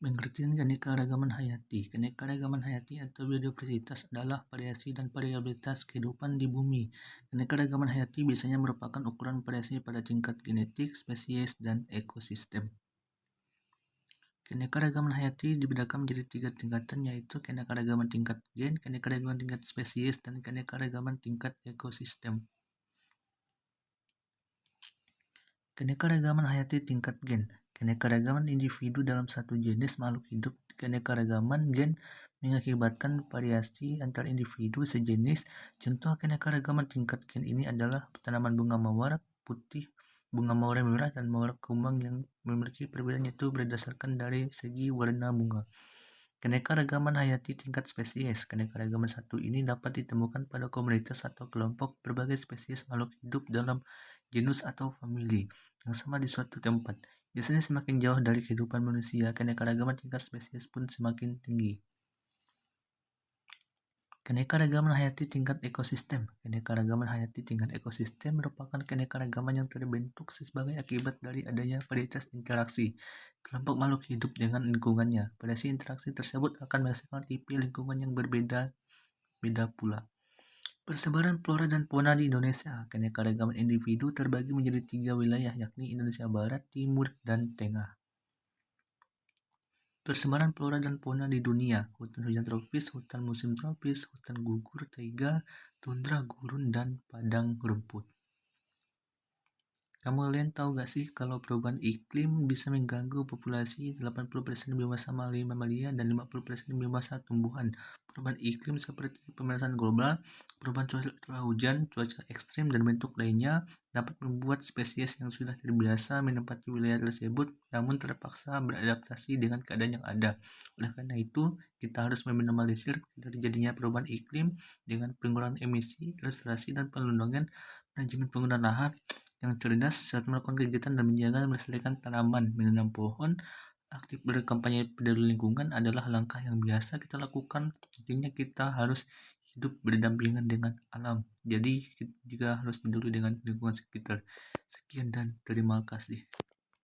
Pengertian keanekaragaman hayati. Keanekaragaman hayati atau biodiversitas adalah variasi dan variabilitas kehidupan di bumi. Keanekaragaman hayati biasanya merupakan ukuran variasi pada tingkat genetik, spesies, dan ekosistem. Keanekaragaman hayati dibedakan menjadi 3 tingkatan, yaitu keanekaragaman tingkat gen, keanekaragaman tingkat spesies, dan keanekaragaman tingkat ekosistem. Keanekaragaman hayati tingkat gen. Keanekaragaman individu dalam satu jenis makhluk hidup. Keanekaragaman gen mengakibatkan variasi antar individu sejenis. Contoh keanekaragaman tingkat gen ini adalah tanaman bunga mawar putih, bunga mawar merah, dan mawar kumbang yang memiliki perbedaan yaitu berdasarkan dari segi warna bunga. Keanekaragaman hayati tingkat spesies. Keanekaragaman satu ini dapat ditemukan pada komunitas atau kelompok berbagai spesies makhluk hidup dalam genus atau famili yang sama di suatu tempat. Biasanya semakin jauh dari kehidupan manusia, keanekaragaman tingkat spesies pun semakin tinggi. Keanekaragaman hayati tingkat ekosistem. Keanekaragaman hayati tingkat ekosistem merupakan keanekaragaman yang terbentuk sebagai akibat dari adanya varietas interaksi kelompok makhluk hidup dengan lingkungannya. Variasi interaksi tersebut akan menghasilkan tipe lingkungan yang berbeda pula. Persebaran flora dan fauna di Indonesia. Keanekaragaman individu terbagi menjadi 3 wilayah, yakni Indonesia Barat, Timur, dan Tengah. Persebaran flora dan fauna di dunia: hutan hujan tropis, hutan musim tropis, hutan gugur, taiga, tundra, gurun, dan padang rumput. Kalian tahu gak sih kalau perubahan iklim bisa mengganggu populasi 80% biomasa mamalia dan 50% biomasa tumbuhan. Perubahan iklim seperti pemanasan global, perubahan curah hujan, cuaca ekstrim, dan bentuk lainnya dapat membuat spesies yang sudah terbiasa menempati wilayah tersebut namun terpaksa beradaptasi dengan keadaan yang ada. Oleh karena itu, kita harus meminimalisir terjadinya perubahan iklim dengan pengurangan emisi, restorasi, dan penelondongan, manajemen penggunaan lahan yang cerdas saat melakukan kegiatan dan menjaga melestarikan tanaman, menanam pohon, aktif berkampanye peduli lingkungan adalah langkah yang biasa kita lakukan. Intinya kita harus hidup berdampingan dengan alam. Jadi kita juga harus peduli dengan lingkungan sekitar. Sekian dan terima kasih.